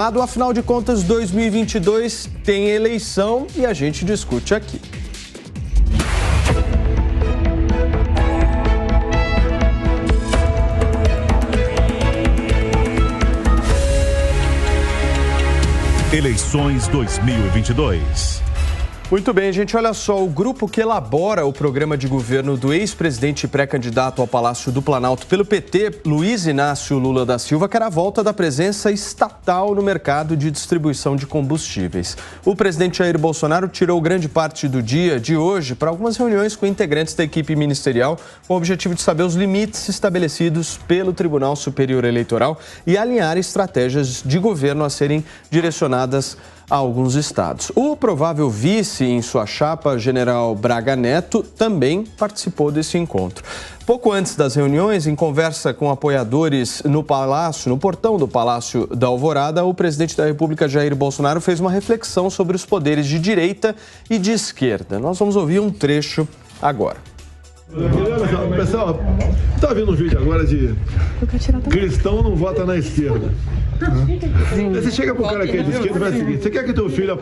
Afinal de contas, 2022 tem eleição e a gente discute aqui. Eleições 2022. Muito bem, gente, olha só, o grupo que elabora o programa de governo do ex-presidente e pré-candidato ao Palácio do Planalto pelo PT, Luiz Inácio Lula da Silva, quer a volta da presença estatal no mercado de distribuição de combustíveis. O presidente Jair Bolsonaro tirou grande parte do dia de hoje para algumas reuniões com integrantes da equipe ministerial com o objetivo de saber os limites estabelecidos pelo Tribunal Superior Eleitoral e alinhar estratégias de governo a serem direcionadas a alguns estados. O provável vice em sua chapa, general Braga Neto, também participou desse encontro. Pouco antes das reuniões, em conversa com apoiadores no portão do Palácio da Alvorada, o presidente da República, Jair Bolsonaro, fez uma reflexão sobre os poderes de direita e de esquerda. Nós vamos ouvir um trecho agora. Pessoal, tá vendo um vídeo agora de cristão não vota na esquerda. Aí você chega pro cara que é de esquerda e faz o seguinte: você quer que teu filho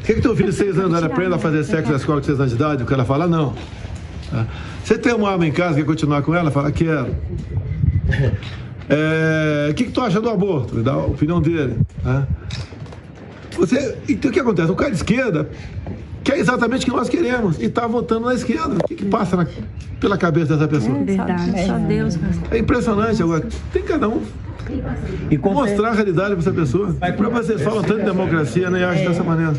quer que teu filho de 6 anos aprenda a fazer sexo na escola com 6 anos de idade? O cara fala não. Você tem uma arma em casa, quer continuar com ela? Fala, quero. O que tu acha do aborto? Dá a opinião dele. Então o que acontece? O cara de esquerda quer exatamente o que nós queremos e está votando na esquerda. O que passa pela cabeça dessa pessoa? Verdade, só Deus. É impressionante. Agora, tem cada um e mostrar a realidade para essa pessoa. Para vocês falam tanto de democracia, né? E agem dessa maneira.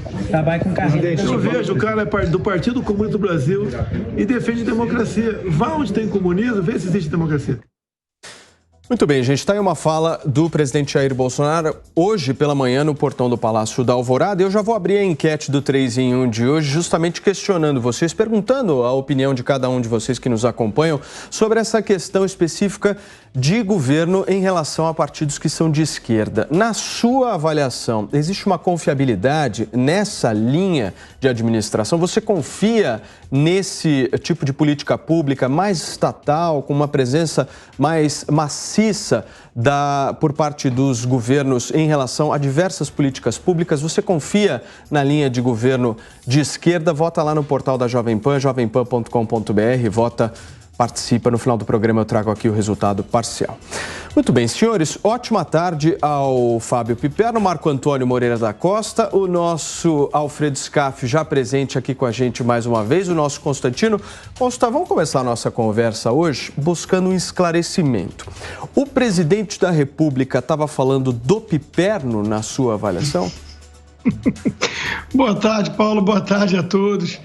Eu vejo o cara do Partido Comunista do Brasil e defende democracia. Vá onde tem comunismo, vê se existe democracia. Muito bem, gente, está aí uma fala do presidente Jair Bolsonaro hoje pela manhã no portão do Palácio da Alvorada. Eu já vou abrir a enquete do 3 em 1 de hoje, justamente questionando vocês, perguntando a opinião de cada um de vocês que nos acompanham sobre essa questão específica de governo em relação a partidos que são de esquerda. Na sua avaliação, existe uma confiabilidade nessa linha de administração? Você confia nesse tipo de política pública mais estatal, com uma presença mais maciça por parte dos governos em relação a diversas políticas públicas? Você confia na linha de governo de esquerda? Vota lá no portal da Jovem Pan, jovempan.com.br, vota, participa. No final do programa eu trago aqui o resultado parcial. Muito bem, senhores, ótima tarde ao Fábio Piperno, Marco Antônio Moreira da Costa, o nosso Alfredo Scaff já presente aqui com a gente mais uma vez, o nosso Constantino. Consta, vamos começar a nossa conversa hoje buscando um esclarecimento. O presidente da República estava falando do Piperno na sua avaliação? Boa tarde, Paulo, boa tarde a todos.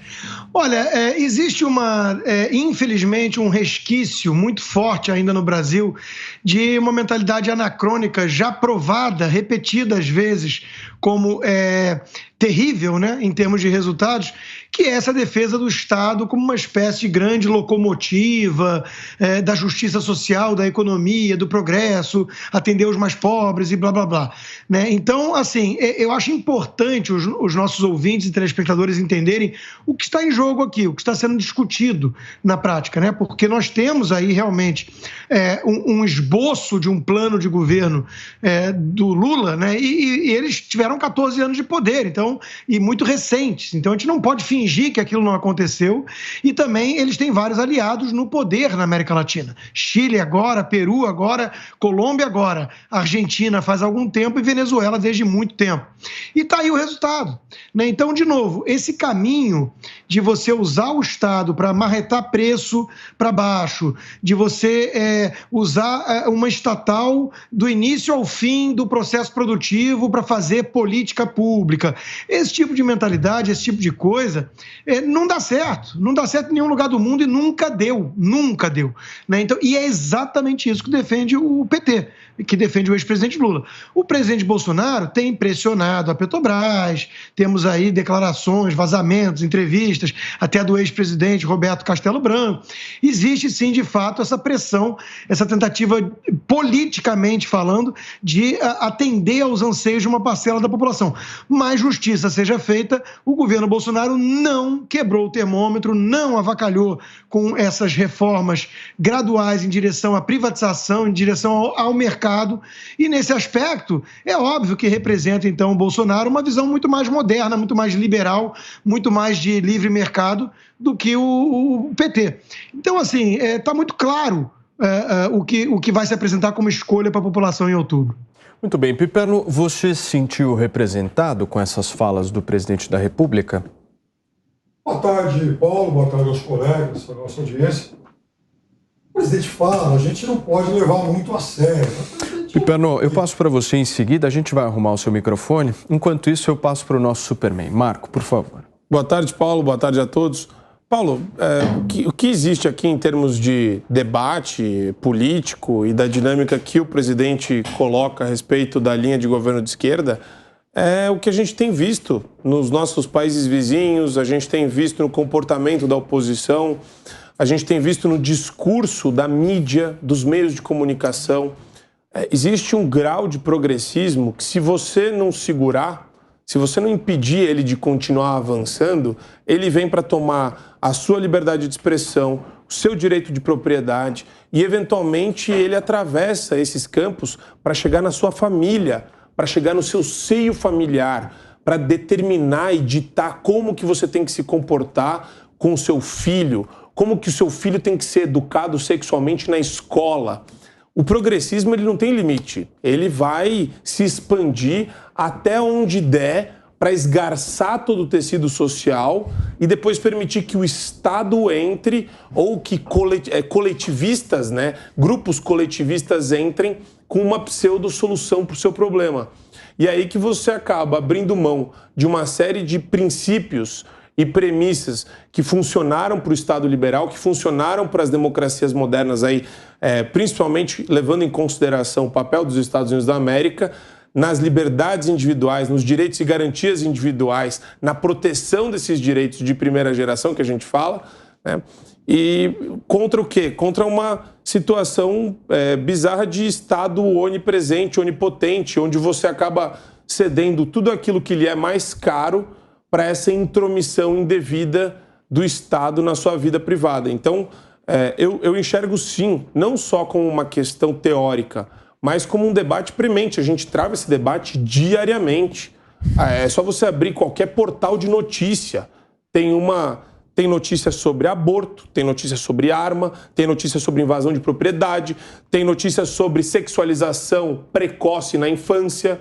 Olha, existe infelizmente, um resquício muito forte ainda no Brasil de uma mentalidade anacrônica já provada, repetida às vezes, como terrível, né, em termos de resultados, que é essa defesa do Estado como uma espécie de grande locomotiva da justiça social, da economia, do progresso, atender os mais pobres e blá, blá, blá. Né? Então, assim, eu acho importante os nossos ouvintes e telespectadores entenderem o que está em jogo aqui, o que está sendo discutido na prática, né? Porque nós temos aí realmente um esboço de um plano de governo do Lula, né? E eles tiveram 14 anos de poder, então, e muito recentes. Então, a gente não pode fingir que aquilo não aconteceu. E também eles têm vários aliados no poder na América Latina. Chile agora, Peru agora, Colômbia agora, Argentina faz algum tempo e Venezuela desde muito tempo. E está aí o resultado. Né? Então, de novo, esse caminho de você usar o Estado para marretar preço para baixo, de você usar uma estatal do início ao fim do processo produtivo para fazer política pública. Esse tipo de mentalidade, esse tipo de coisa, não dá certo. Não dá certo em nenhum lugar do mundo e nunca deu. Nunca deu. Né? Então, e é exatamente isso que defende o PT, que defende o ex-presidente Lula. O presidente Bolsonaro tem pressionado a Petrobras, temos aí declarações, vazamentos, entrevistas, até do ex-presidente Roberto Castelo Branco. Existe, sim, de fato, essa pressão, essa tentativa, politicamente falando, de atender aos anseios de uma parcela da população. Mas justiça seja feita, o governo Bolsonaro não quebrou o termômetro, não avacalhou com essas reformas graduais em direção à privatização, em direção ao mercado. E nesse aspecto, é óbvio que representa, então, o Bolsonaro uma visão muito mais moderna, muito mais liberal, muito mais de livre mercado do que o PT. Então, assim, está muito claro o que vai se apresentar como escolha para a população em outubro. Muito bem. Piperno, você se sentiu representado com essas falas do presidente da República? Boa tarde, Paulo. Boa tarde aos colegas, à nossa audiência. O presidente fala, a gente não pode levar muito a sério. Piperno, eu passo para você em seguida, a gente vai arrumar o seu microfone. Enquanto isso, eu passo para o nosso Superman. Marco, por favor. Boa tarde, Paulo. Boa tarde a todos. Paulo, o que existe aqui em termos de debate político e da dinâmica que o presidente coloca a respeito da linha de governo de esquerda é o que a gente tem visto nos nossos países vizinhos, a gente tem visto no comportamento da oposição, a gente tem visto no discurso da mídia, dos meios de comunicação. Existe um grau de progressismo que, se você não segurar, se você não impedir ele de continuar avançando, ele vem para tomar a sua liberdade de expressão, o seu direito de propriedade e, eventualmente, ele atravessa esses campos para chegar na sua família, para chegar no seu seio familiar, para determinar e ditar como que você tem que se comportar com o seu filho, como que o seu filho tem que ser educado sexualmente na escola. O progressismo ele não tem limite, ele vai se expandir até onde der para esgarçar todo o tecido social e depois permitir que o Estado entre ou que coletivistas, grupos coletivistas entrem com uma pseudo-solução para o seu problema. E aí que você acaba abrindo mão de uma série de princípios e premissas que funcionaram para o Estado liberal, que funcionaram para as democracias modernas, aí, principalmente levando em consideração o papel dos Estados Unidos da América, nas liberdades individuais, nos direitos e garantias individuais, na proteção desses direitos de primeira geração que a gente fala, né? E contra o quê? Contra uma situação bizarra de Estado onipresente, onipotente, onde você acaba cedendo tudo aquilo que lhe é mais caro para essa intromissão indevida do Estado na sua vida privada. Então, eu enxergo, sim, não só como uma questão teórica, mas como um debate premente. A gente trava esse debate diariamente. É só você abrir qualquer portal de notícia. Tem notícia sobre aborto, tem notícia sobre arma, tem notícia sobre invasão de propriedade, tem notícia sobre sexualização precoce na infância.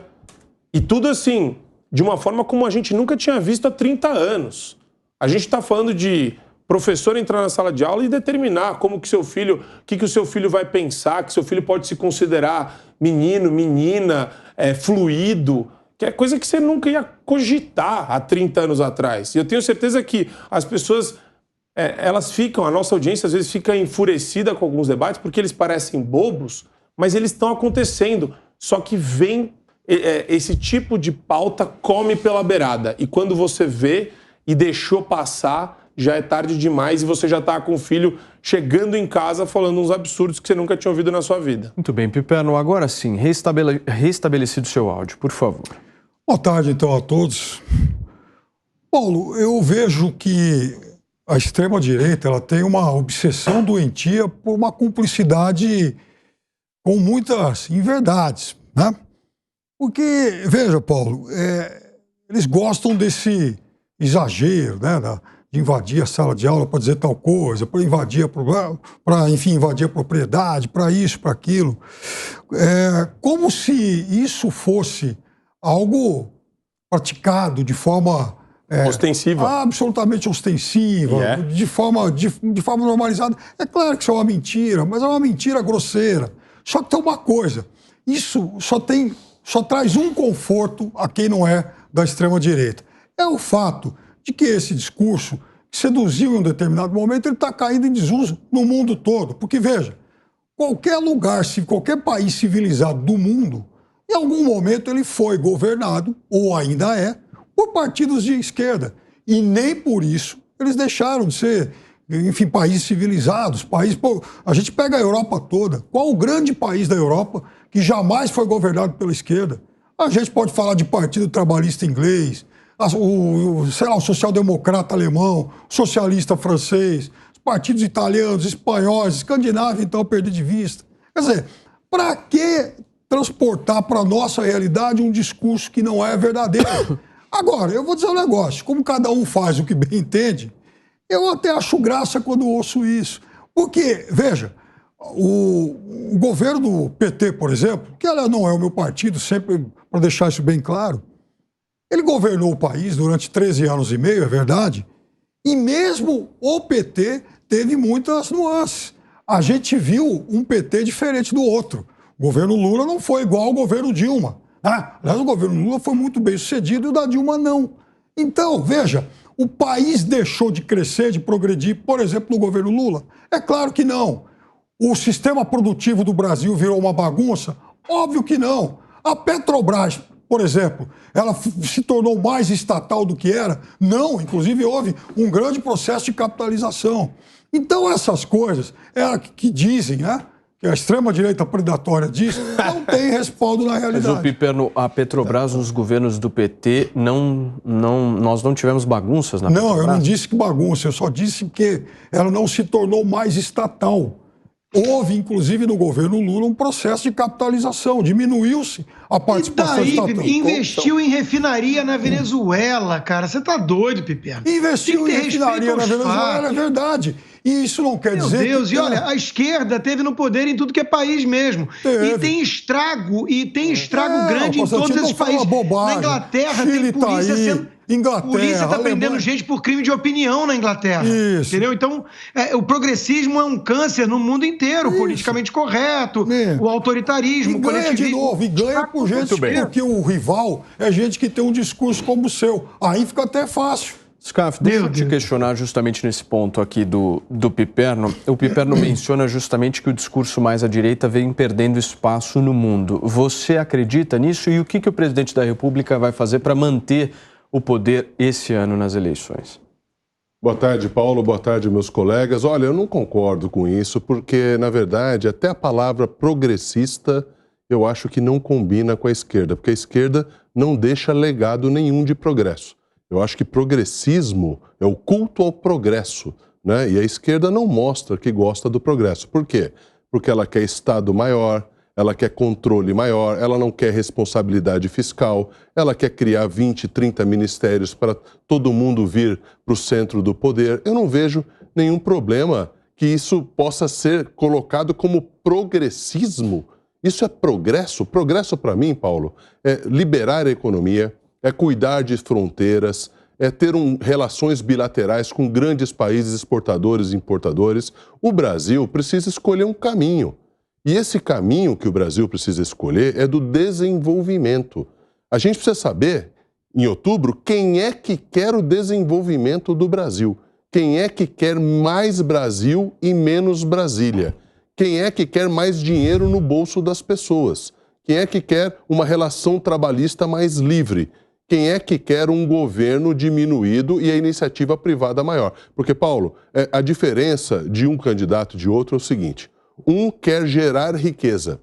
E tudo assim, de uma forma como a gente nunca tinha visto há 30 anos. A gente está falando de professor entrar na sala de aula e determinar como que seu filho, o que o seu filho vai pensar, que seu filho pode se considerar menino, menina, fluido, que é coisa que você nunca ia cogitar há 30 anos atrás. E eu tenho certeza que as pessoas, a nossa audiência às vezes fica enfurecida com alguns debates porque eles parecem bobos, mas eles estão acontecendo. Só que vem esse tipo de pauta come pela beirada. E quando você vê e deixou passar, já é tarde demais e você já está com o filho chegando em casa falando uns absurdos que você nunca tinha ouvido na sua vida. Muito bem, Piperno, agora sim, restabelecido o seu áudio, por favor. Boa tarde, então, a todos. Paulo, eu vejo que a extrema-direita ela tem uma obsessão doentia por uma cumplicidade com muitas inverdades, né? Porque, veja, Paulo, eles gostam desse exagero, né, de invadir a sala de aula para dizer tal coisa, para invadir invadir a propriedade, para isso, para aquilo. Como se isso fosse algo praticado de forma ostensiva. Absolutamente ostensiva, de forma normalizada. É claro que isso é uma mentira, mas é uma mentira grosseira. Só que tem uma coisa, isso só traz um conforto a quem não é da extrema-direita. É o fato de que esse discurso que seduziu em um determinado momento, ele está caindo em desuso no mundo todo. Porque, veja, qualquer lugar, qualquer país civilizado do mundo, em algum momento ele foi governado, ou ainda é, por partidos de esquerda. E nem por isso Eles deixaram de ser, enfim, países civilizados. Pô, a gente pega a Europa toda. Qual o grande país da Europa que jamais foi governado pela esquerda? A gente pode falar de Partido Trabalhista inglês, sei lá, o social-democrata alemão, socialista francês, os partidos italianos, espanhóis, escandinavos, então, perder de vista. Quer dizer, para que transportar para a nossa realidade um discurso que não é verdadeiro? Agora, eu vou dizer um negócio, como cada um faz o que bem entende, eu até acho graça quando ouço isso. Porque, veja, o governo do PT, por exemplo, que ela não é o meu partido, sempre para deixar isso bem claro, ele governou o país durante 13 anos e meio, é verdade, e mesmo o PT teve muitas nuances. A gente viu um PT diferente do outro. O governo Lula não foi igual ao governo Dilma. Aliás, o governo Lula foi muito bem sucedido e o da Dilma não. Então, veja, o país deixou de crescer, de progredir, por exemplo, no governo Lula? É claro que não. O sistema produtivo do Brasil virou uma bagunça? Óbvio que não. A Petrobras, por exemplo, ela se tornou mais estatal do que era? Não, inclusive houve um grande processo de capitalização. Então essas coisas, que dizem, né? Que a extrema-direita predatória diz, não tem respaldo na realidade. Mas o Piperno, a Petrobras, nos governos do PT, nós não tivemos bagunças na Petrobras? Não, eu não disse que bagunça, eu só disse que ela não se tornou mais estatal. Houve, inclusive, no governo Lula, um processo de capitalização, diminuiu-se a participação estatal. Investiu em refinaria na Venezuela, cara. Você tá doido, Piperno? Investiu em refinaria na Venezuela, é verdade. E isso não quer dizer... Meu Deus, e olha, a esquerda teve no poder em tudo que é país mesmo. E tem estrago grande em todos esses países. Na Inglaterra tem polícia sendo... Polícia está prendendo gente por crime de opinião na Inglaterra. Isso. Entendeu? Então, o progressismo é um câncer no mundo inteiro, politicamente correto, o autoritarismo, o coletivismo. De novo, e ganha por gente, porque o rival é gente que tem um discurso como o seu. Aí fica até fácil. Scaff, deixa eu te questionar justamente nesse ponto aqui do Piperno. O Piperno menciona justamente que o discurso mais à direita vem perdendo espaço no mundo. Você acredita nisso? E o que o presidente da República vai fazer para manter o poder esse ano nas eleições? Boa tarde, Paulo. Boa tarde, meus colegas. Olha, eu não concordo com isso, porque, na verdade, até a palavra progressista eu acho que não combina com a esquerda, porque a esquerda não deixa legado nenhum de progresso. Eu acho que progressismo é o culto ao progresso, né? E a esquerda não mostra que gosta do progresso. Por quê? Porque ela quer Estado maior, ela quer controle maior, ela não quer responsabilidade fiscal, ela quer criar 20, 30 ministérios para todo mundo vir para o centro do poder. Eu não vejo nenhum problema que isso possa ser colocado como progressismo. Isso é progresso? Progresso para mim, Paulo, é liberar a economia, é cuidar de fronteiras, é ter relações bilaterais com grandes países exportadores e importadores. O Brasil precisa escolher um caminho. E esse caminho que o Brasil precisa escolher é do desenvolvimento. A gente precisa saber, em outubro, quem é que quer o desenvolvimento do Brasil. Quem é que quer mais Brasil e menos Brasília. Quem é que quer mais dinheiro no bolso das pessoas. Quem é que quer uma relação trabalhista mais livre. Quem é que quer um governo diminuído e a iniciativa privada maior. Porque, Paulo, a diferença de um candidato e de outro é o seguinte. Um quer gerar riqueza,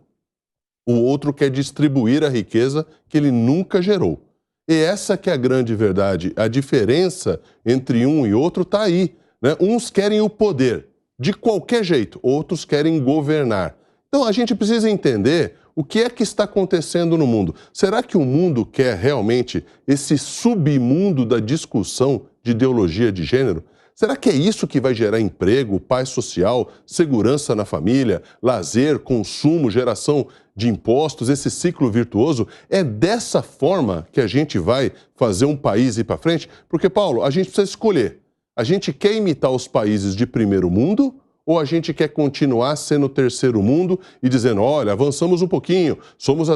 o outro quer distribuir a riqueza que ele nunca gerou. E essa que é a grande verdade. A diferença entre um e outro está aí, né? Uns querem o poder, de qualquer jeito, outros querem governar. Então a gente precisa entender o que é que está acontecendo no mundo. Será que o mundo quer realmente esse submundo da discussão de ideologia de gênero? Será que é isso que vai gerar emprego, paz social, segurança na família, lazer, consumo, geração de impostos, esse ciclo virtuoso? É dessa forma que a gente vai fazer um país ir para frente? Porque, Paulo, a gente precisa escolher. A gente quer imitar os países de primeiro mundo ou a gente quer continuar sendo terceiro mundo e dizendo, olha, avançamos um pouquinho, somos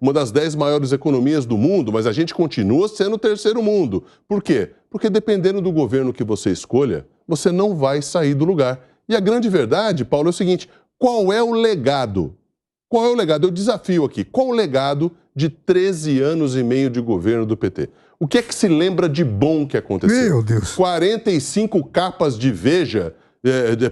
uma das 10 maiores economias do mundo, mas a gente continua sendo terceiro mundo. Por quê? Porque dependendo do governo que você escolha, você não vai sair do lugar. E a grande verdade, Paulo, é o seguinte, qual é o legado? Qual é o legado? Eu desafio aqui, qual o legado de 13 anos e meio de governo do PT. O que é que se lembra de bom que aconteceu? Meu Deus. 45 capas de Veja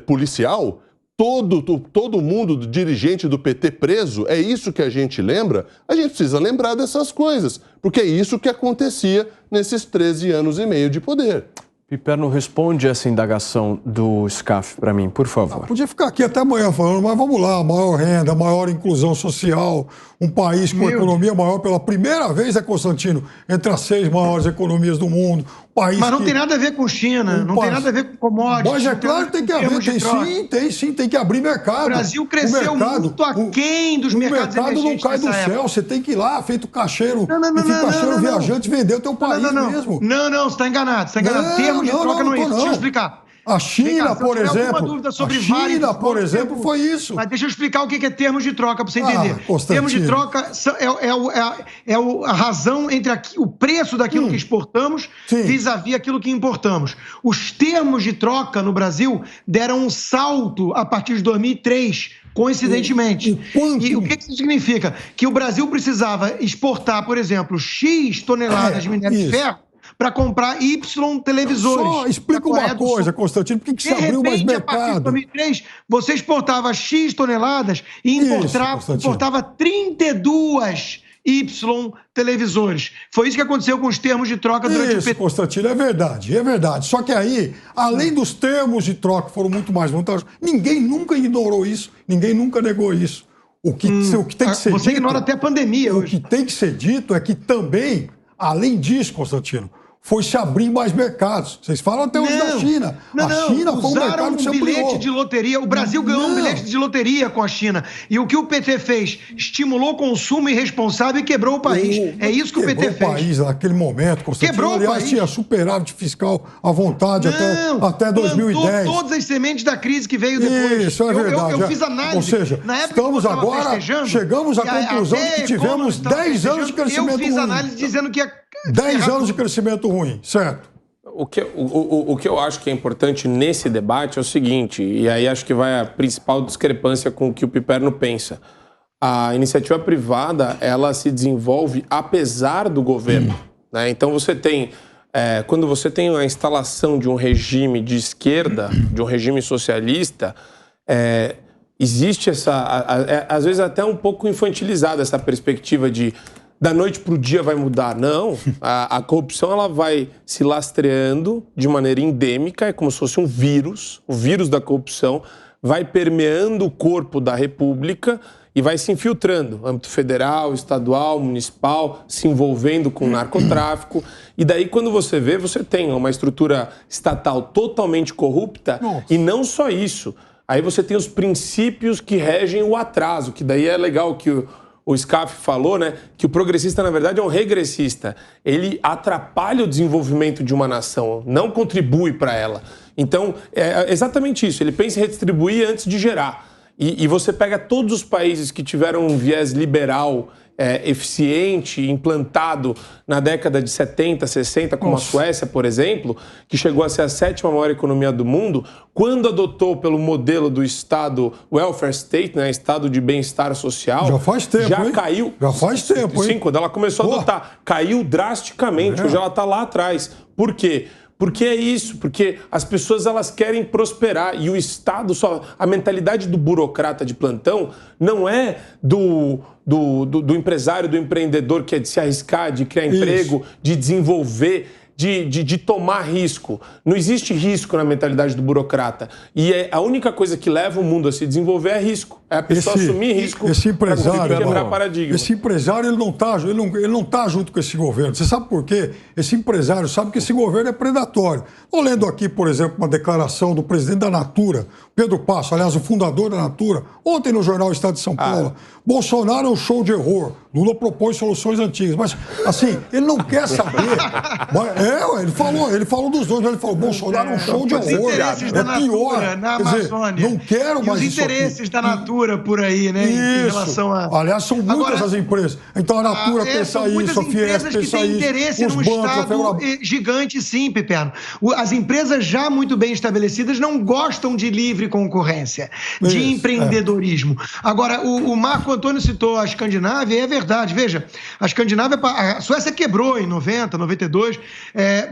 policial? Todo mundo, dirigente do PT preso? É isso que a gente lembra? A gente precisa lembrar dessas coisas, porque é isso que acontecia nesses 13 anos e meio de poder. Piperno, responde essa indagação do SCAF para mim, por favor. Podia ficar aqui até amanhã falando, mas vamos lá, maior renda, maior inclusão social, um país com economia maior pela primeira vez, Constantino, entre as 6 maiores economias do mundo. País mas não tem nada a ver com China, não tem nada a ver com commodities. Mas é claro que tem que haver, tem que abrir mercado. O Brasil cresceu muito aquém dos mercados emergentes. O mercado não cai do céu, você tem que ir lá, feito caixeiro, caixeiro viajante, vender o teu país mesmo. Não, você está enganado, Termos de troca não é isso, deixa eu explicar. A China, por exemplo, por exemplo, foi isso. Mas deixa eu explicar o que é termos de troca para você entender. Termos de troca é a razão entre o preço daquilo que exportamos vis-à-vis aquilo que importamos. Os termos de troca no Brasil deram um salto a partir de 2003, coincidentemente. E o que isso significa? Que o Brasil precisava exportar, por exemplo, X toneladas de minério de ferro para comprar Y televisores. Só explica uma coisa, Constantino, por que se abriu mais mercado? A partir de 2003, você exportava X toneladas e importava 32 Y televisores. Foi isso que aconteceu com os termos de troca durante o PT. Constantino, é verdade. Só que aí, além dos termos de troca que foram muito mais vantajosos, ninguém nunca ignorou isso, ninguém nunca negou isso. O que tem que ser dito... Você ignora até a pandemia hoje. O que tem que ser dito é que também, além disso, Constantino, foi se abrir mais mercados. Vocês falam até hoje da China. A China foi um mercado que se ampliou. Bilhete de loteria. O Brasil ganhou um bilhete de loteria com a China. E o que o PT fez? Estimulou o consumo irresponsável e quebrou o país. É isso que o PT fez. Quebrou o país naquele momento, Constantino. Quebrou o país. Tinha superávit fiscal à vontade até 2010. Todas as sementes da crise que veio depois. Isso é verdade. Eu fiz análise. Ou seja, estamos agora, chegamos à conclusão de que tivemos 10 anos de crescimento ruim. Eu fiz análise dizendo que 10 anos de crescimento ruim, certo? O que eu acho que é importante nesse debate é o seguinte, e aí acho que vai a principal discrepância com o que o Piperno pensa. A iniciativa privada, ela se desenvolve apesar do governo. Né? Então você tem, quando você tem a instalação de um regime de esquerda, de um regime socialista, existe às vezes até um pouco infantilizada essa perspectiva de da noite para o dia vai mudar. Não, a corrupção ela vai se lastreando de maneira endêmica, é como se fosse um vírus, o vírus da corrupção vai permeando o corpo da República e vai se infiltrando, âmbito federal, estadual, municipal, se envolvendo com o narcotráfico. E daí, quando você vê, você tem uma estrutura estatal totalmente corrupta. Nossa. E não só isso. Aí você tem os princípios que regem o atraso, que daí é legal que o SCAF falou, né, que o progressista, na verdade, é um regressista. Ele atrapalha o desenvolvimento de uma nação, não contribui para ela. Então, é exatamente isso. Ele pensa em redistribuir antes de gerar. E você pega todos os países que tiveram um viés liberal eficiente, implantado na década de 70, 60, como a Suécia, por exemplo, que chegou a ser a 7ª maior economia do mundo, quando adotou pelo modelo do Estado Welfare State, né, Estado de bem-estar social... Já faz tempo, caiu. Já faz tempo, hein? Sim, quando ela começou a adotar. Caiu drasticamente, hoje ela está lá atrás. Por quê? Porque é isso, porque as pessoas elas querem prosperar e o Estado a mentalidade do burocrata de plantão não é do empresário, do empreendedor que é de se arriscar, de criar emprego, de desenvolver, de tomar risco. Não existe risco na mentalidade do burocrata. E a única coisa que leva o mundo a se desenvolver é risco. É a pessoa assumir risco para conseguir quebrar paradigma. Esse empresário ele não tá junto com esse governo. Você sabe por quê? Esse empresário sabe que esse governo é predatório. Estou lendo aqui, por exemplo, uma declaração do presidente da Natura, Pedro Passo, aliás, o fundador da Natura, ontem no jornal Estado de São Paulo. Bolsonaro é um show de horror. Lula propõe soluções antigas. Mas, assim, ele não quer saber. Ele falou dos dois, mas ele falou: Bolsonaro é um show de horror. É pior. Na Amazônia. Não quero mais isso. Os interesses da Natura por aí, né? Isso. Em relação a... Aliás, são muitas as empresas. Então a Natura pensa isso, a Fiesp pensa isso. Empresas que têm interesse num Estado gigante, sim, Piperno. As empresas já muito bem estabelecidas não gostam de livre concorrência, de empreendedorismo. Agora, o Marco Antônio citou a Escandinávia, e é verdade. Veja, a Suécia quebrou em 90, 92.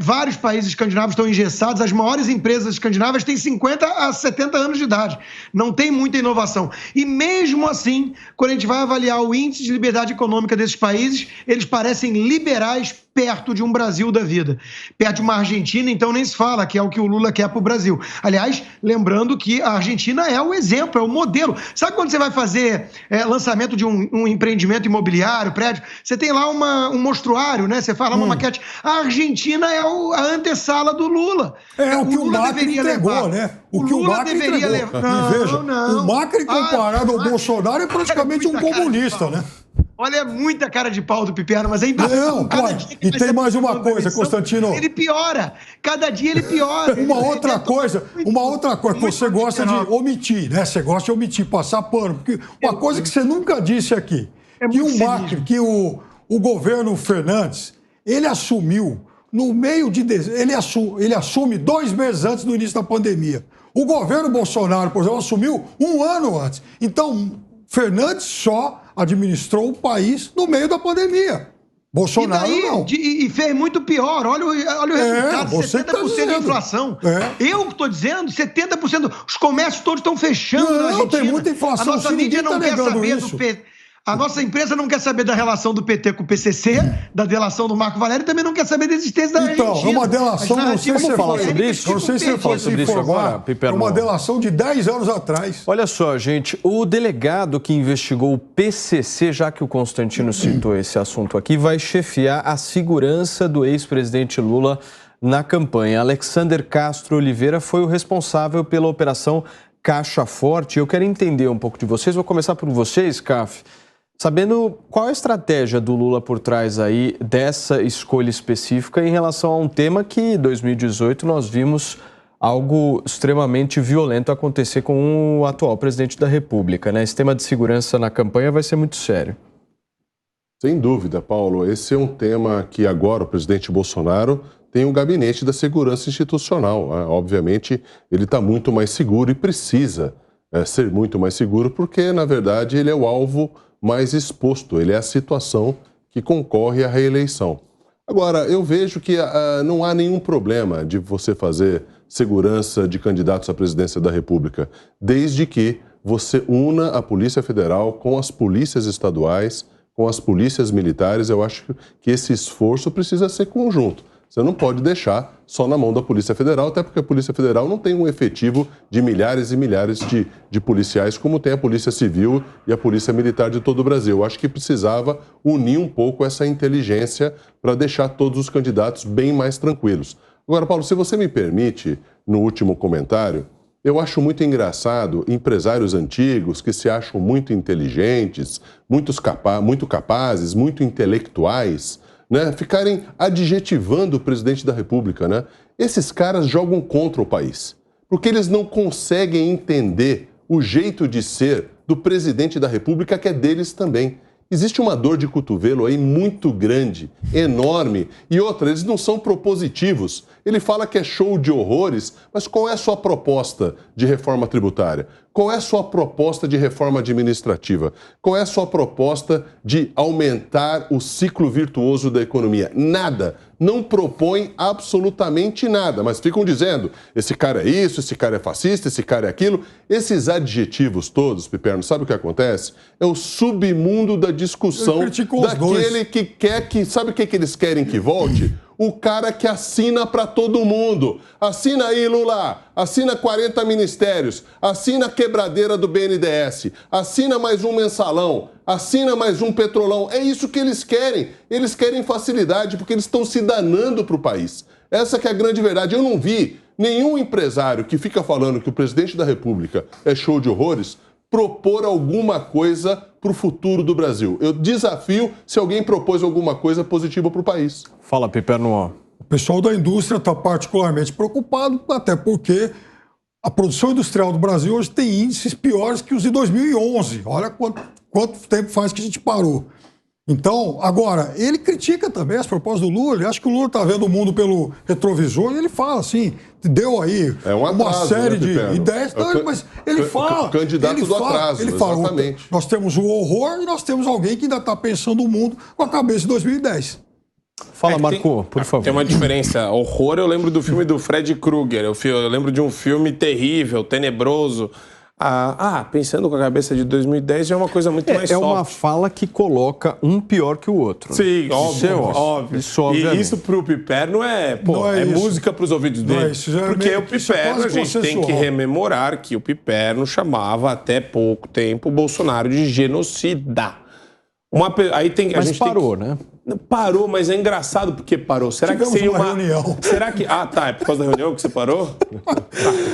Vários países escandinavos estão engessados. As maiores empresas escandinavas têm 50 a 70 anos de idade. Não tem muita inovação. E mesmo assim, quando a gente vai avaliar o índice de liberdade econômica desses países, eles parecem liberais perto de um Brasil da vida. Perto de uma Argentina, então nem se fala, que é o que o Lula quer para o Brasil. Aliás, lembrando que a Argentina é o exemplo, é o modelo. Sabe quando você vai fazer lançamento de um empreendimento imobiliário, prédio, você tem lá um mostruário, né? Você fala uma maquete. A Argentina é a antessala do Lula. O que o Macri entregou, né? O que o Macri entregou. Não, e veja, não. O Macri comparado ao Bolsonaro é praticamente um comunista, né? Olha, é muita cara de pau do Piperno, mas ainda... Não, e tem mais uma coisa, Constantino. Ele piora. Cada dia ele piora. Uma outra coisa que você gosta de omitir, né? Você gosta de omitir, passar pano. Porque uma coisa que você nunca disse aqui, que o Macri, que o governo Fernandes, ele assumiu no meio de dezembro, ele assume 2 meses antes do início da pandemia. O governo Bolsonaro, por exemplo, assumiu 1 ano antes. Então, Fernandes só administrou o país no meio da pandemia. Bolsonaro não. E fez muito pior. Olha o resultado, 70% de inflação. Eu que estou dizendo, 70%. Os comércios todos estão fechando na Argentina. Tem muita inflação. A nossa mídia não quer saber do PT. A nossa empresa não quer saber da relação do PT com o PCC, da delação do Marco Valério, e também não quer saber da existência da Argentina. Então, é uma delação, não sei se você falar sobre isso. Não sei se você pode se informar. É uma delação de 10 anos atrás. Olha só, gente, o delegado que investigou o PCC, já que o Constantino citou esse assunto aqui, vai chefiar a segurança do ex-presidente Lula na campanha. Alexander Castro Oliveira foi o responsável pela operação Caixa Forte. Eu quero entender um pouco de vocês. Vou começar por vocês, CAF. Sabendo qual é a estratégia do Lula por trás aí dessa escolha específica em relação a um tema que em 2018 nós vimos algo extremamente violento acontecer com o atual presidente da República, né? Esse tema de segurança na campanha vai ser muito sério. Sem dúvida, Paulo. Esse é um tema que agora o presidente Bolsonaro tem um gabinete da segurança institucional. Obviamente, ele está muito mais seguro e precisa ser muito mais seguro porque, na verdade, ele é o alvo mais exposto, ele é a situação que concorre à reeleição. Agora, eu vejo que não há nenhum problema de você fazer segurança de candidatos à presidência da República, desde que você una a Polícia Federal com as polícias estaduais, com as polícias militares. Eu acho que esse esforço precisa ser conjunto. Você não pode deixar só na mão da Polícia Federal, até porque a Polícia Federal não tem um efetivo de milhares e milhares de policiais, como tem a Polícia Civil e a Polícia Militar de todo o Brasil. Eu acho que precisava unir um pouco essa inteligência para deixar todos os candidatos bem mais tranquilos. Agora, Paulo, se você me permite, no último comentário, eu acho muito engraçado empresários antigos que se acham muito inteligentes, muito capazes, muito intelectuais, né, ficarem adjetivando o presidente da República, né? Esses caras jogam contra o país, porque eles não conseguem entender o jeito de ser do presidente da República, que é deles também. Existe uma dor de cotovelo aí muito grande, enorme, e outra, eles não são propositivos. Ele fala que é show de horrores, mas qual é a sua proposta de reforma tributária? Qual é a sua proposta de reforma administrativa? Qual é a sua proposta de aumentar o ciclo virtuoso da economia? Nada. Não propõe absolutamente nada, mas ficam dizendo, esse cara é isso, esse cara é fascista, esse cara é aquilo. Esses adjetivos todos, Piperno, sabe o que acontece? É o submundo da discussão daquele que quer que... Sabe o que eles querem que volte? O cara que assina para todo mundo. Assina aí, Lula. Assina 40 ministérios. Assina a quebradeira do BNDES. Assina mais um mensalão. Assina mais um petrolão. É isso que eles querem. Eles querem facilidade porque eles estão se danando para o país. Essa que é a grande verdade. Eu não vi nenhum empresário que fica falando que o presidente da República é show de horrores propor alguma coisa para o futuro do Brasil. Eu desafio se alguém propôs alguma coisa positiva para o país. Fala, Piperno. O pessoal da indústria está particularmente preocupado, até porque a produção industrial do Brasil hoje tem índices piores que os de 2011. Olha quanto tempo faz que a gente parou. Então, agora, ele critica também as propostas do Lula. Ele acha que o Lula está vendo o mundo pelo retrovisor e ele fala assim, deu aí um atraso, uma série de Pipeno? ideias. Não, mas ele fala... O candidato do atraso, ele fala, exatamente. Nós temos o horror e nós temos alguém que ainda está pensando o mundo com a cabeça de 2010. Fala, Marco, por favor. Tem uma diferença. Horror, eu lembro do filme do Fred Krueger. Eu lembro de um filme terrível, tenebroso. Pensando com a cabeça de 2010 já é uma coisa muito mais soft. É uma fala que coloca um pior que o outro. Sim, óbvio. E isso pro Piperno é música pros ouvidos dele. Porque o Piperno, a gente tem que rememorar que o Piperno chamava até pouco tempo o Bolsonaro de genocida. Mas parou, né? Parou, mas é engraçado porque parou. Será que seria uma reunião? Será que... é por causa da reunião que você parou?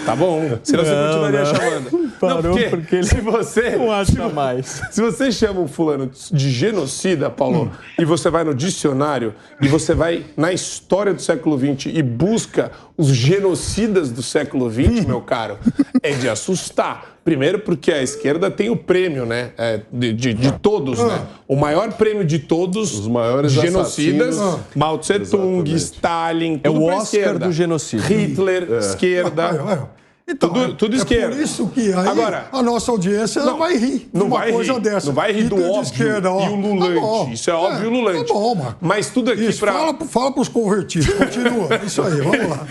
Tá bom. Senão você continuaria chamando. Parou porque ele se você não acha mais. Se você chama um fulano de genocida, Paulo, e você vai no dicionário e você vai na história do século XX e busca os genocidas do século XX, meu caro, é de assustar. Primeiro porque a esquerda tem o prêmio, né? De todos, né? O maior prêmio de todos, os maiores genocidas, Mao Tse-tung, Stalin, é tudo o pra Oscar esquerda. do genocídio. Esquerda. Então, tudo esquerda. Por isso que aí agora, a nossa audiência vai rir de uma coisa dessa. Não vai rir do óbvio esquerda, e o lulante. Isso é óbvio e lulante. Tá bom, Marco. Mas tudo aqui Fala para os convertidos. Continua. Isso aí, vamos lá.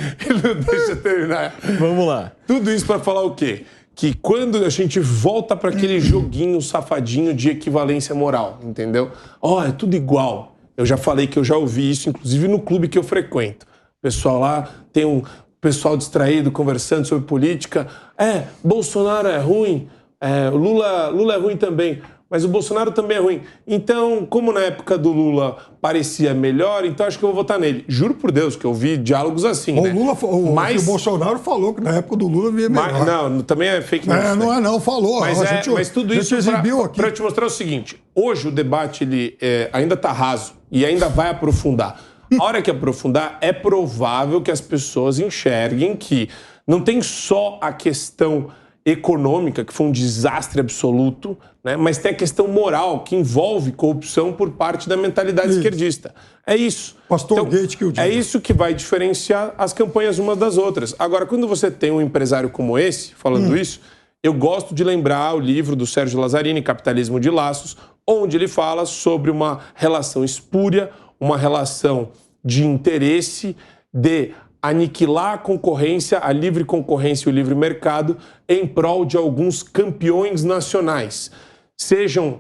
Deixa eu terminar. Vamos lá. Tudo isso para falar o quê? Que quando a gente volta para aquele joguinho safadinho de equivalência moral, entendeu? É tudo igual. Eu já falei que eu já ouvi isso, inclusive no clube que eu frequento. O pessoal lá tem um pessoal distraído conversando sobre política. Bolsonaro é ruim, Lula é ruim também, mas o Bolsonaro também é ruim. Então, como na época do Lula parecia melhor, então acho que eu vou votar nele. Juro por Deus que eu vi diálogos assim, né? O Bolsonaro falou que na época do Lula via melhor. Não, também é fake news. Não, falou. Mas tudo isso para te mostrar o seguinte. Hoje o debate ele ainda está raso e ainda vai aprofundar. A hora que aprofundar, é provável que as pessoas enxerguem que não tem só a questão econômica, que foi um desastre absoluto, né? Mas tem a questão moral, que envolve corrupção por parte da mentalidade esquerdista. É isso. Pastor Gate que eu digo. É isso que vai diferenciar as campanhas umas das outras. Agora, quando você tem um empresário como esse, falando isso, eu gosto de lembrar o livro do Sérgio Lazzarini, Capitalismo de Laços, onde ele fala sobre uma relação espúria, uma relação de interesse, de aniquilar a concorrência, a livre concorrência e o livre mercado em prol de alguns campeões nacionais. Sejam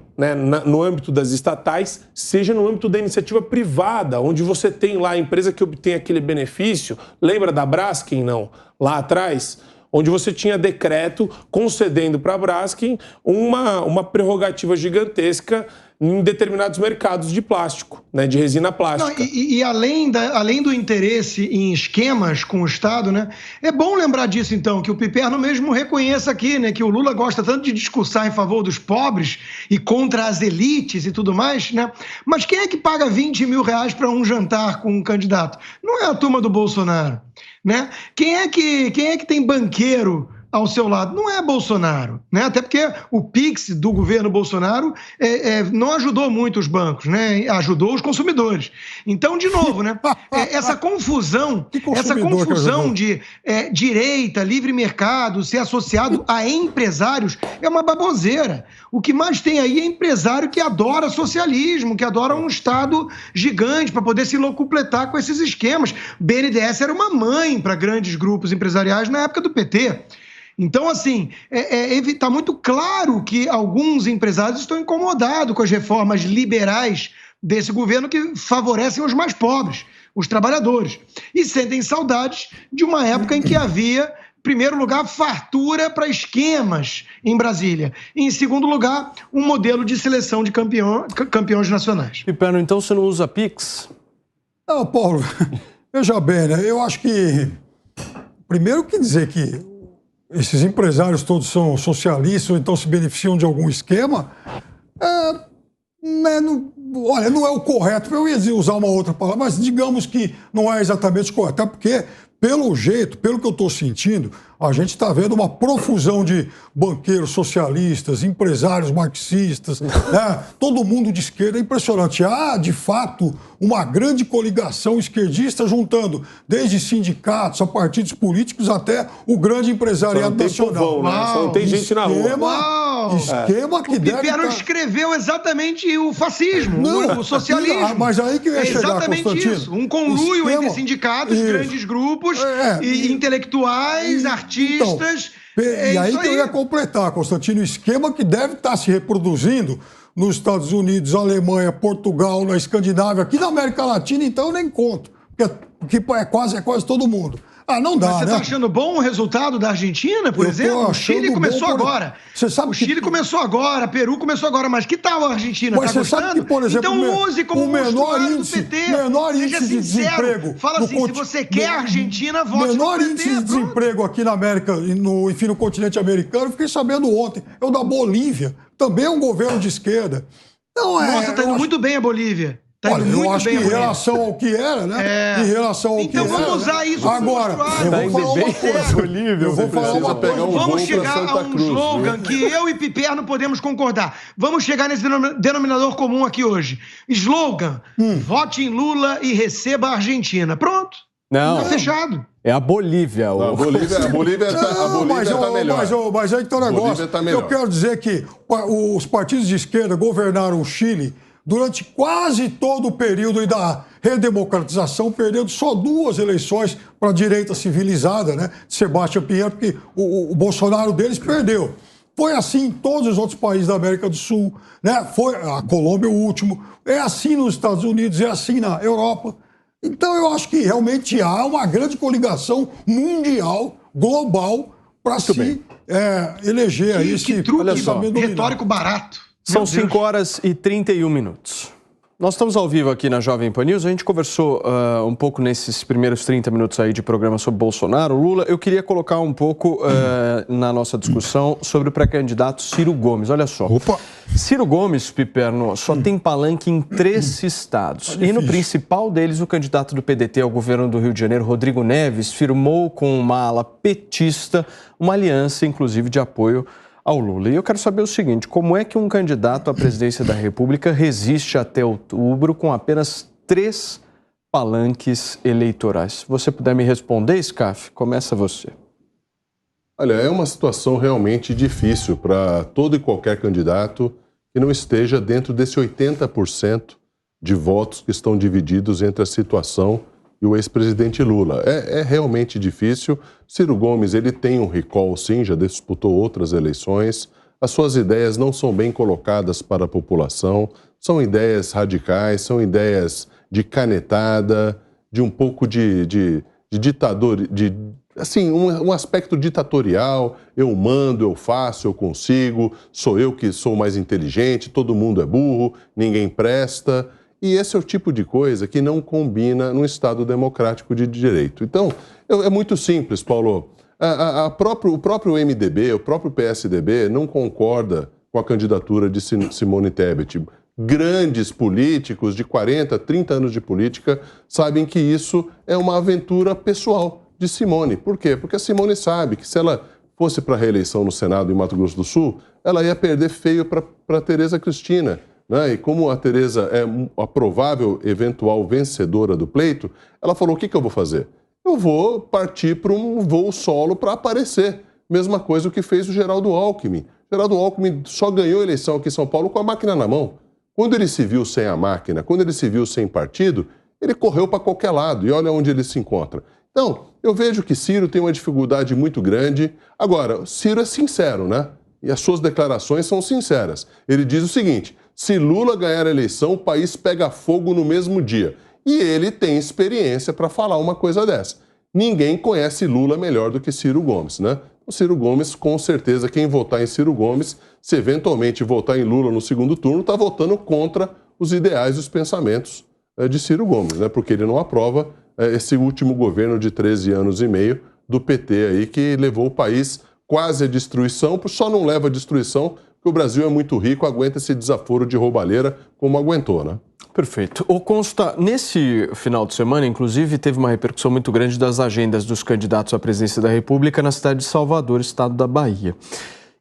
no âmbito das estatais, seja no âmbito da iniciativa privada, onde você tem lá a empresa que obtém aquele benefício. Lembra da Braskem, não? Lá atrás, onde você tinha decreto concedendo para a Braskem uma prerrogativa gigantesca em determinados mercados de plástico, né, de resina plástica. E além do interesse em esquemas com o Estado, né, é bom lembrar disso, então, que o Piperno mesmo reconheça aqui, né, que o Lula gosta tanto de discursar em favor dos pobres e contra as elites e tudo mais, né, mas quem é que paga 20 mil reais para um jantar com um candidato? Não é a turma do Bolsonaro, né? Quem é que tem banqueiro ao seu lado? Não é Bolsonaro, né? Até porque o Pix do governo Bolsonaro não ajudou muito os bancos, né? Ajudou os consumidores. Então, de novo, né? Essa confusão de direita, livre mercado, ser associado a empresários é uma baboseira. O que mais tem aí é empresário que adora socialismo, que adora um Estado gigante para poder se locupletar com esses esquemas. BNDES era uma mãe para grandes grupos empresariais na época do PT. Então, assim, está muito claro que alguns empresários estão incomodados com as reformas liberais desse governo que favorecem os mais pobres, os trabalhadores, e sentem saudades de uma época em que havia, em primeiro lugar, fartura para esquemas em Brasília, e, em segundo lugar, um modelo de seleção de campeões nacionais. Piperno, então você não usa Pix? Não, Paulo, veja bem, né? Eu acho que, primeiro, que dizer que esses empresários todos são socialistas ou então se beneficiam de algum esquema, não é o correto. Eu ia usar uma outra palavra, mas digamos que não é exatamente correto. Até porque, pelo jeito, pelo que eu estou sentindo, A gente está vendo uma profusão de banqueiros socialistas, empresários marxistas, né? Todo mundo de esquerda. É impressionante. Há, de fato, uma grande coligação esquerdista juntando desde sindicatos a partidos políticos até o grande empresariado nacional. Povão, né? Só não tem gente na rua. Esquema que deve... O Piperno escreveu exatamente o fascismo, o socialismo. Mas aí que eu ia chegar, exatamente Constantino. Isso. Um conluio entre sindicatos, grandes grupos, e intelectuais, artistas. Então, e aí que eu ia completar, Constantino, o esquema que deve estar se reproduzindo nos Estados Unidos, Alemanha, Portugal, na Escandinávia, aqui na América Latina, então eu nem conto, porque é quase todo mundo. Não dá, Mas você né? está achando bom o resultado da Argentina, por exemplo? O Chile começou agora. Você sabe o Chile começou agora, Peru começou agora, mas que tal a Argentina? Mas você sabe que, por exemplo, então use como menor índice de desemprego. Fala assim, se você quer a Argentina, vote no PT. Menor índice de desemprego aqui na América, enfim, no continente americano, fiquei sabendo ontem, é o da Bolívia. Também é um governo de esquerda. Nossa, está indo muito bem a Bolívia. Olha, eu acho que em relação ao que era, né? Em relação ao que era. Então vamos usar isso. Agora, eu vou falar uma coisa. Eu vou falar uma coisa. Vamos chegar a um slogan que eu e Piperno podemos concordar. Vamos chegar nesse denominador comum aqui hoje. Slogan: vote em Lula e receba a Argentina. Pronto. Não. Tá fechado. É a Bolívia. A Bolívia tá melhor. Mas aí que tá o negócio. Eu quero dizer que os partidos de esquerda governaram o Chile durante quase todo o período da redemocratização, perdendo só 2 eleições para a direita civilizada, né? Sebastião Pinheiro, porque o Bolsonaro deles perdeu. Foi assim em todos os outros países da América do Sul, né? Foi a Colômbia o último. É assim nos Estados Unidos, é assim na Europa. Então eu acho que realmente há uma grande coligação mundial, global, para se eleger aí esse truque retórico barato. São 5 horas e 31 minutos. Nós estamos ao vivo aqui na Jovem Pan News. A gente conversou um pouco nesses primeiros 30 minutos aí de programa sobre Bolsonaro, Lula. Eu queria colocar um pouco na nossa discussão sobre o pré-candidato Ciro Gomes. Olha só. Ciro Gomes, Piperno, só tem palanque em 3 estados. E no principal deles, o candidato do PDT ao governo do Rio de Janeiro, Rodrigo Neves, firmou com uma ala petista uma aliança, inclusive, de apoio ao Lula. E eu quero saber o seguinte, como é que um candidato à presidência da República resiste até outubro com apenas 3 palanques eleitorais? Se você puder me responder, Scaff, começa você. Olha, é uma situação realmente difícil para todo e qualquer candidato que não esteja dentro desse 80% de votos que estão divididos entre a situação e o ex-presidente Lula. É realmente difícil. Ciro Gomes, ele tem um recall, sim, já disputou outras eleições. As suas ideias não são bem colocadas para a população. São ideias radicais, são ideias de canetada, de um pouco de ditador, assim, um aspecto ditatorial. Eu mando, eu faço, eu consigo, sou eu que sou mais inteligente, todo mundo é burro, ninguém presta. E esse é o tipo de coisa que não combina num Estado democrático de direito. Então, é muito simples, Paulo. O próprio MDB, o próprio PSDB não concorda com a candidatura de Simone Tebet. Grandes políticos de 40, 30 anos de política sabem que isso é uma aventura pessoal de Simone. Por quê? Porque a Simone sabe que se ela fosse para a reeleição no Senado em Mato Grosso do Sul, ela ia perder feio para Tereza Cristina. Né? E como a Tereza é a provável eventual vencedora do pleito, ela falou, o que eu vou fazer? Eu vou partir para um voo solo para aparecer. Mesma coisa o que fez o Geraldo Alckmin. Geraldo Alckmin só ganhou a eleição aqui em São Paulo com a máquina na mão. Quando ele se viu sem a máquina, quando ele se viu sem partido, ele correu para qualquer lado e olha onde ele se encontra. Então, eu vejo que Ciro tem uma dificuldade muito grande. Agora, Ciro é sincero, né? E as suas declarações são sinceras. Ele diz o seguinte, se Lula ganhar a eleição, o país pega fogo no mesmo dia. E ele tem experiência para falar uma coisa dessa. Ninguém conhece Lula melhor do que Ciro Gomes, né? O Ciro Gomes, com certeza, quem votar em Ciro Gomes, se eventualmente votar em Lula no segundo turno, está votando contra os ideais e os pensamentos de Ciro Gomes, né? Porque ele não aprova esse último governo de 13 anos e meio do PT aí, que levou o país quase à destruição, só não leva à destruição porque o Brasil é muito rico, aguenta esse desaforo de roubalheira como aguentou, né? Perfeito. Ô Consta, nesse final de semana, inclusive, teve uma repercussão muito grande das agendas dos candidatos à presidência da República na cidade de Salvador, estado da Bahia.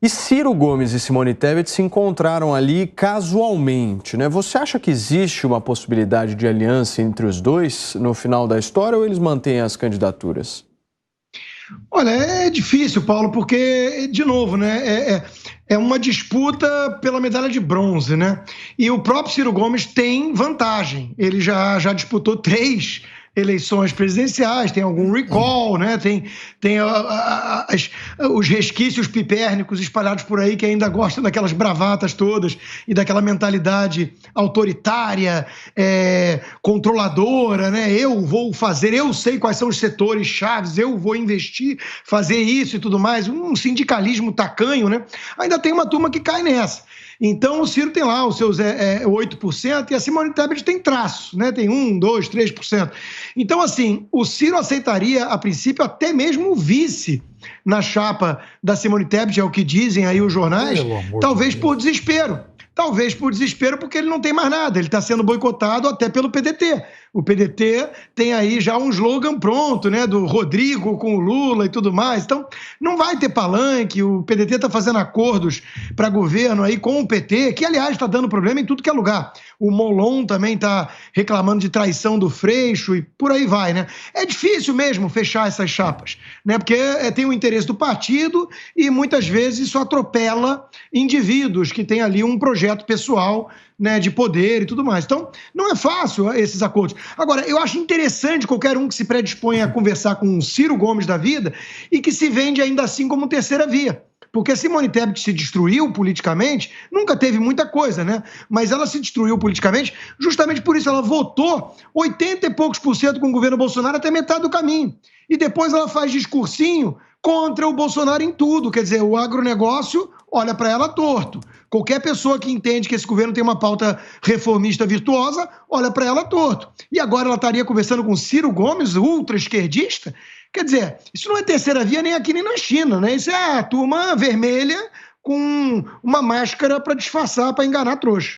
E Ciro Gomes e Simone Tebet se encontraram ali casualmente, né? Você acha que existe uma possibilidade de aliança entre os dois no final da história ou eles mantêm as candidaturas? Olha, é difícil, Paulo, porque, de novo, né, é uma disputa pela medalha de bronze, né? E o próprio Ciro Gomes tem vantagem. Ele já disputou 3 eleições presidenciais, tem algum recall, né? Tem os resquícios pipérnicos espalhados por aí que ainda gostam daquelas bravatas todas e daquela mentalidade autoritária, controladora, né? Eu vou fazer, eu sei quais são os setores chaves, eu vou investir, fazer isso e tudo mais, um sindicalismo tacanho, né? Ainda tem uma turma que cai nessa. Então, o Ciro tem lá os seus 8% e a Simone Tebet tem traço, né? Tem 1%, 2%, 3%. Então, assim, o Ciro aceitaria, a princípio, até mesmo o vice na chapa da Simone Tebet, é o que dizem aí os jornais, talvez por desespero. Talvez por desespero, porque ele não tem mais nada. Ele está sendo boicotado até pelo PDT. O PDT tem aí já um slogan pronto, né? Do Rodrigo com o Lula e tudo mais. Então, não vai ter palanque. O PDT está fazendo acordos para governo aí com o PT, que, aliás, está dando problema em tudo que é lugar. O Molon também está reclamando de traição do Freixo e por aí vai, né? É difícil mesmo fechar essas chapas, né? Porque tem o interesse do partido e muitas vezes isso atropela indivíduos que têm ali um projeto pessoal, né, de poder e tudo mais. Então, não é fácil esses acordos. Agora, eu acho interessante qualquer um que se predispõe a conversar com o Ciro Gomes da vida e que se vende ainda assim como terceira via. Porque Simone Tebet se destruiu politicamente, nunca teve muita coisa, né? Mas ela se destruiu politicamente, justamente por isso ela votou 80 e poucos % com o governo Bolsonaro até metade do caminho. E depois ela faz discursinho contra o Bolsonaro em tudo. Quer dizer, o agronegócio olha para ela torto. Qualquer pessoa que entende que esse governo tem uma pauta reformista virtuosa, olha para ela torto. E agora ela estaria conversando com Ciro Gomes, ultra-esquerdista? Quer dizer, isso não é terceira via nem aqui nem na China, né? Isso é a turma vermelha com uma máscara para disfarçar, para enganar trouxa.